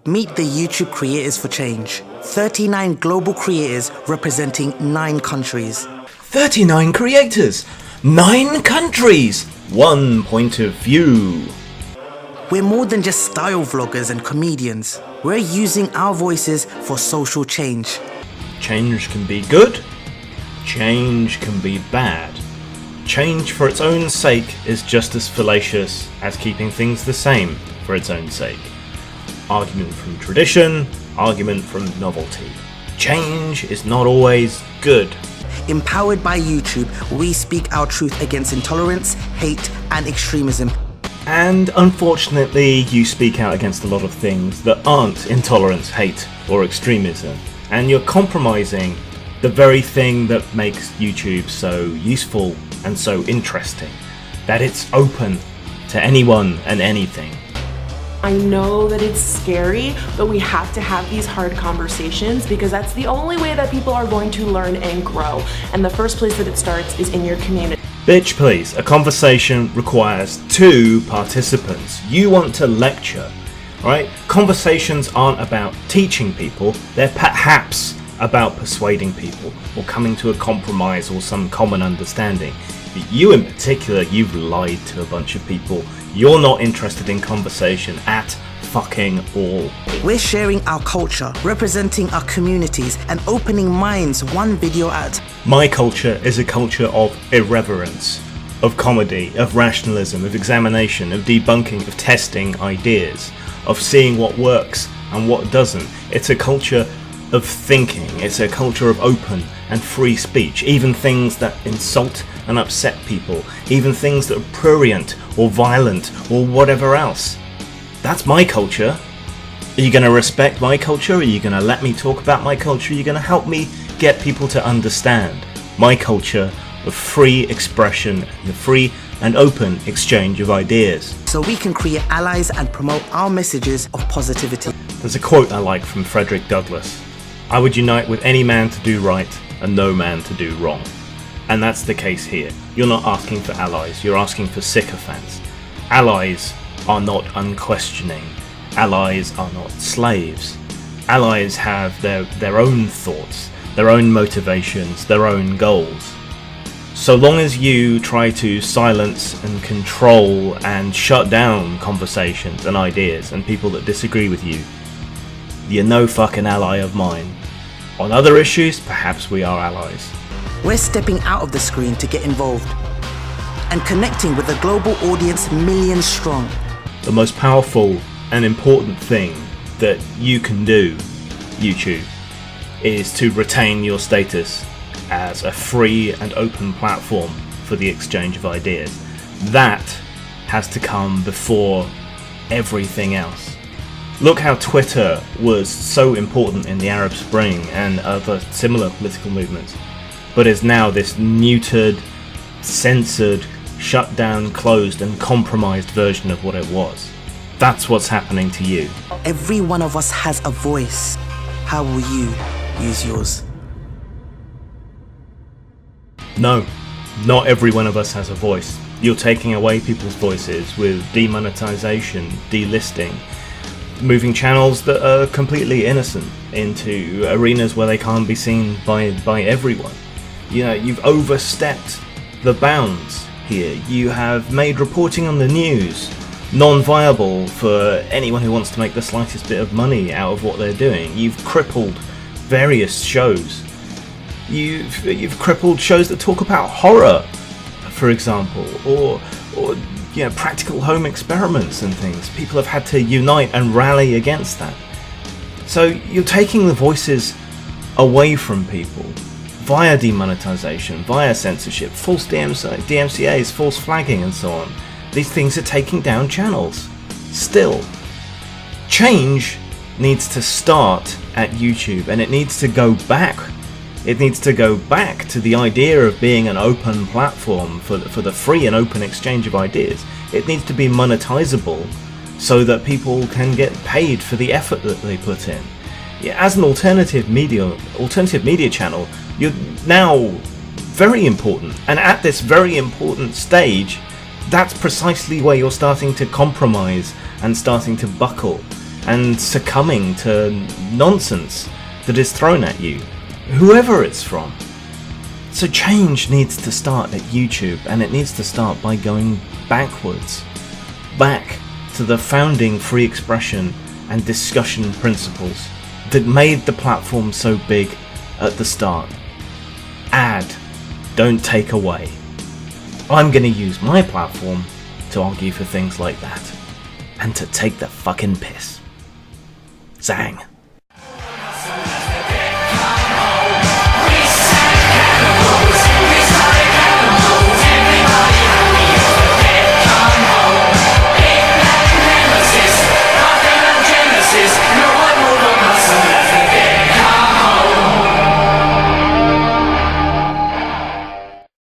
Meet the YouTube Creators for Change. 39 global creators representing 9 countries. 39 creators, 9 countries, 1 point of view. We're more than just style vloggers and comedians. We're using our voices for social change. Change can be good, change can be bad. Change for its own sake is just as fallacious as keeping things the same for its own sake. Argument from tradition, argument from novelty. Change is not always good. Empowered by YouTube, we speak our truth against intolerance, hate, and extremism. And unfortunately, you speak out against a lot of things that aren't intolerance, hate, or extremism. And you're compromising the very thing that makes YouTube so useful and so interesting. That it's open to anyone and anything. I know that it's scary, but we have to have these hard conversations because that's the only way that people are going to learn and grow. And the first place that it starts is in your community. Bitch please, a conversation requires 2 participants. You want to lecture, right? Conversations aren't about teaching people, they're perhaps about persuading people or coming to a compromise or some common understanding. But you in particular, you've lied to a bunch of people. You're not interested in conversation at fucking all. We're sharing our culture, representing our communities, and opening minds one video at. My culture is a culture of irreverence, of comedy, of rationalism, of examination, of debunking, of testing ideas, of seeing what works and what doesn't. It's a culture of thinking. It's a culture of open and free speech, even things that insult and upset people, even things that are prurient or violent or whatever else. That's my culture. Are you going to respect my culture? Are you going to let me talk about my culture? Are you going to help me get people to understand my culture of free expression, the free and open exchange of ideas? So we can create allies and promote our messages of positivity. There's a quote I like from Frederick Douglass. I would unite with any man to do right and no man to do wrong. And that's the case here. You're not asking for allies, you're asking for sycophants. Allies are not unquestioning. Allies are not slaves. Allies have their own thoughts, their own motivations, their own goals. So long as you try to silence and control and shut down conversations and ideas and people that disagree with you, you're no fucking ally of mine. On other issues, perhaps we are allies. We're stepping out of the screen to get involved and connecting with a global audience millions strong. The most powerful and important thing that you can do, YouTube, is to retain your status as a free and open platform for the exchange of ideas. That has to come before everything else. Look how Twitter was so important in the Arab Spring and other similar political movements, but is now this neutered, censored, shut down, closed and compromised version of what it was. That's what's happening to you. Every one of us has a voice. How will you use yours? No, not every one of us has a voice. You're taking away people's voices with demonetization, delisting, moving channels that are completely innocent into arenas where they can't be seen by everyone. You know, you've overstepped the bounds here. You have made reporting on the news non-viable for anyone who wants to make the slightest bit of money out of what they're doing. You've crippled various shows. You've crippled shows that talk about horror, for example, or you know, practical home experiments and things. People have had to unite and rally against that. So you're taking the voices away from people via demonetization, via censorship, false DMCAs, false flagging and so on. These things are taking down channels. Still, change needs to start at YouTube, and it needs to go back. It needs to go back to the idea of being an open platform for the free and open exchange of ideas. It needs to be monetizable so that people can get paid for the effort that they put in. Yeah, as an alternative media channel, you're now very important, and at this very important stage, that's precisely where you're starting to compromise and starting to buckle and succumbing to nonsense that is thrown at you, whoever it's from. So change needs to start at YouTube, and it needs to start by going backwards, back to the founding free expression and discussion principles that made the platform so big at the start. Add, don't take away. I'm gonna use my platform to argue for things like that, and to take the fucking piss. Zang.